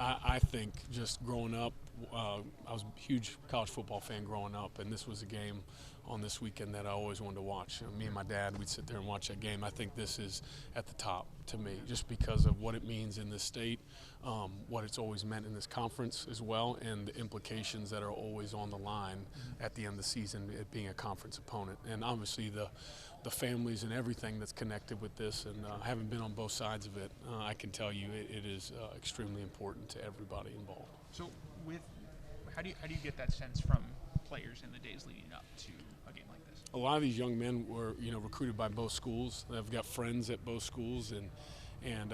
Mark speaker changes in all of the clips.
Speaker 1: I think just growing up, I was a huge college football fan growing up, and this was a game on this weekend that I always wanted to watch. Me and my dad, we'd sit there and watch that game. I think this is at the top to me, just because of what it means in this state, what it's always meant in this conference as well, and the implications that are always on the line at the end of the season, it being a conference opponent. And obviously the families and everything that's connected with this, and having been on both sides of it, I can tell you it is extremely important to everybody involved.
Speaker 2: So how do you get that sense from players in the days leading up to a game like this?
Speaker 1: A lot of these young men were, recruited by both schools. They've got friends at both schools, and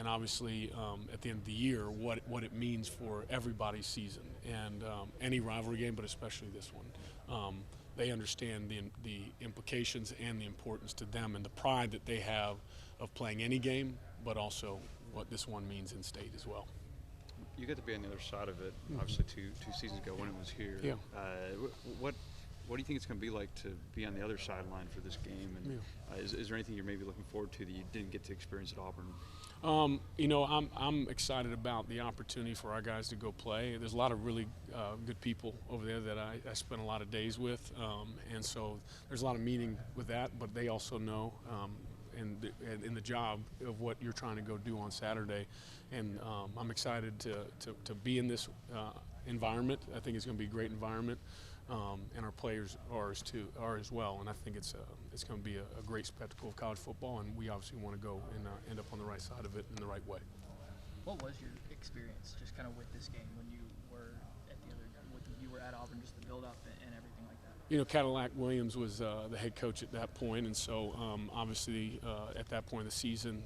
Speaker 1: obviously at the end of the year, what it means for everybody's season and any rivalry game, but especially this one. They understand the implications and the importance to them and the pride that they have of playing any game, but also what this one means in state as well.
Speaker 3: You get to be on the other side of it, obviously two seasons ago when it was here.
Speaker 1: Yeah.
Speaker 3: What do you think it's going to be like to be on the other sideline for this game? And is there anything you're maybe looking forward to that you didn't get to experience at Auburn?
Speaker 1: I'm excited about the opportunity for our guys to go play. There's a lot of really good people over there that I spent a lot of days with, and so there's a lot of meaning with that. But they also know in the job of what you're trying to go do on Saturday, and I'm excited to be in this environment. I think it's going to be a great environment. And our players are as well, and I think it's going to be a great spectacle of college football, and we obviously want to go and end up on the right side of it in the right way.
Speaker 4: What was your experience just kind of with this game when you were at Auburn, just the build-up and everything like that?
Speaker 1: Cadillac Williams was the head coach at that point, and so obviously at that point of the season,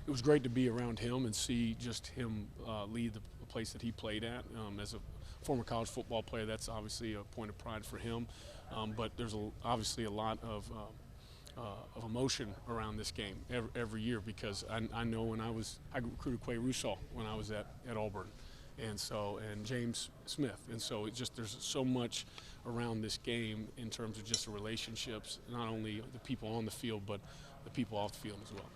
Speaker 1: it was great to be around him and see just him lead the place that he played at as a former college football player. That's obviously a point of pride for him, but there's obviously a lot of emotion around this game every year, because I know when I recruited Quay Russaw when I was at Auburn, and James Smith, and so there's so much around this game in terms of just the relationships, not only the people on the field but the people off the field as well.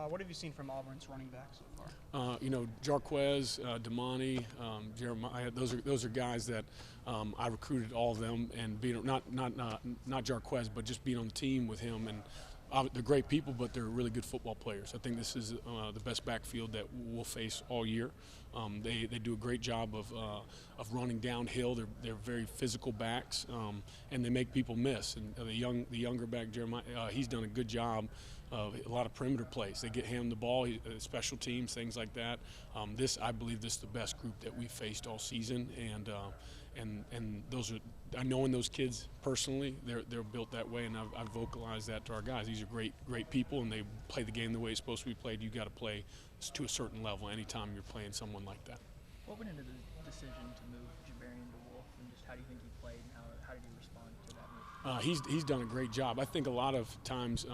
Speaker 5: What have you seen from Auburn's running backs so far?
Speaker 1: Jarquez, Damani, Jeremiah. Those are guys that I recruited, all of them, and being not Jarquez, but just being on the team with him. And they're great people, but they're really good football players. I think this is the best backfield that we'll face all year. They do a great job of running downhill. They're very physical backs, and they make people miss. And the younger back, Jeremiah, he's done a good job of a lot of perimeter plays. They get him the ball, special teams, things like that. I believe this is the best group that we've faced all season, and those are, I know in those kids personally, they're built that way, and I've vocalized that to our guys. These are great people, and they play the game the way it's supposed to be played. You got to play to a certain level anytime you're playing someone like that.
Speaker 4: What went into the decision to move Jabarian to Wolf, and just how do you think he played, and how did he respond to that move?
Speaker 1: He's done a great job. I think a lot of times,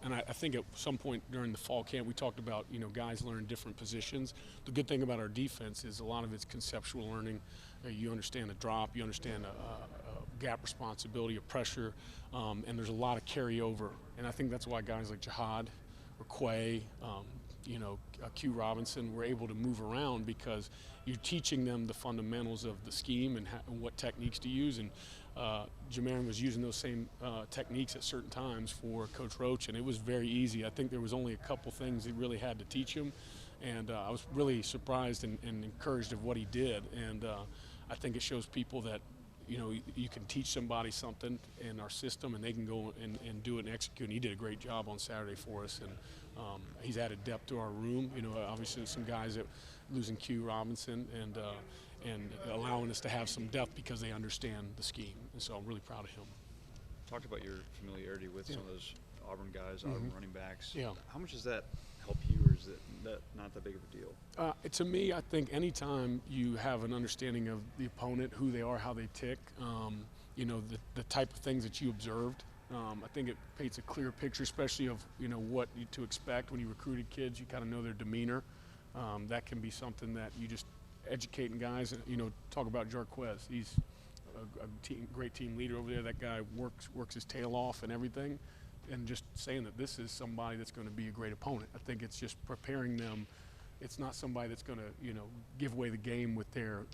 Speaker 1: and I think at some point during the fall camp we talked about guys learn different positions. The good thing about our defense is a lot of it's conceptual learning. You understand a drop, you understand a gap responsibility, a pressure, and there's a lot of carryover. And I think that's why guys like Jihad or Quay, Q Robinson were able to move around, because you're teaching them the fundamentals of the scheme and what techniques to use. And Jamarin was using those same techniques at certain times for Coach Roach, and it was very easy. I think there was only a couple things he really had to teach him, and I was really surprised and encouraged of what he did. And I think it shows people that you can teach somebody something in our system, and they can go and do it and execute. And he did a great job on Saturday for us, and he's added depth to our room. Obviously some guys that losing Q Robinson and allowing us to have some depth because they understand the scheme. And so I'm really proud of him.
Speaker 3: Talked about your familiarity with some of those Auburn guys, Auburn running backs.
Speaker 1: Yeah.
Speaker 3: How much does that help you, or is that not that big of a deal?
Speaker 1: To me, I think anytime you have an understanding of the opponent, who they are, how they tick, the type of things that you observed, I think it paints a clear picture, especially of what to expect when you recruited kids. You kind of know their demeanor. That can be something that you just educating guys. Talk about Jarquez. He's a great team leader over there. That guy works his tail off and everything. And just saying that this is somebody that's going to be a great opponent. I think it's just preparing them it's not somebody that's going to, give away the game with their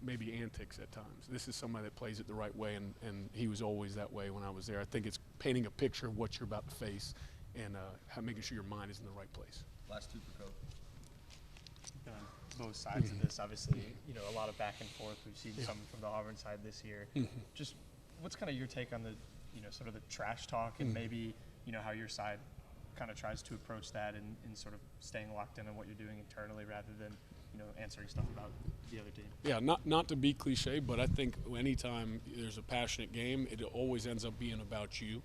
Speaker 1: maybe antics at times. This is somebody that plays it the right way, and he was always that way when I was there. I think it's painting a picture of what you're about to face and making sure your mind is in the right place.
Speaker 6: Last two for Coach.
Speaker 7: Both sides of this, obviously, a lot of back and forth. We've seen some from the Auburn side this year. Just what's kind of your take on the, sort of the trash talk and maybe, how your side kind of tries to approach that and sort of staying locked in on what you're doing internally rather than, answering stuff about the other team?
Speaker 1: Yeah, not to be cliche, but I think anytime there's a passionate game, it always ends up being about you.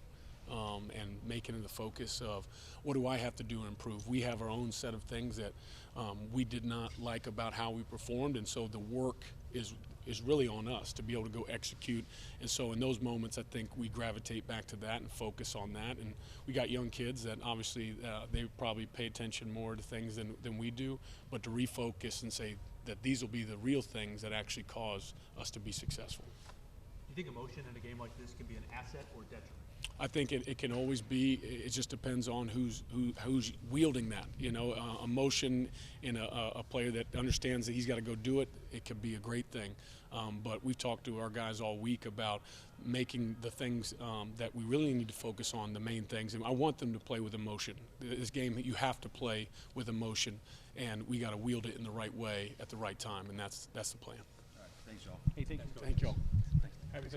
Speaker 1: And making it the focus of what do I have to do to improve. We have our own set of things that we did not like about how we performed, and so the work is really on us to be able to go execute. And so in those moments, I think we gravitate back to that and focus on that. And we got young kids that obviously they probably pay attention more to things than we do, but to refocus and say that these will be the real things that actually cause us to be successful.
Speaker 8: You think emotion in a game like this can be an asset or detriment?
Speaker 1: I think it can always be. It just depends on who's wielding that. Emotion in a player that understands that he's got to go do it. It could be a great thing. But we've talked to our guys all week about making the things that we really need to focus on, the main things. And I want them to play with emotion. This game, you have to play with emotion, and we got to wield it in the right way at the right time, and that's the plan.
Speaker 6: All right, thanks, y'all.
Speaker 2: Hey, thank you.
Speaker 1: Thank y'all.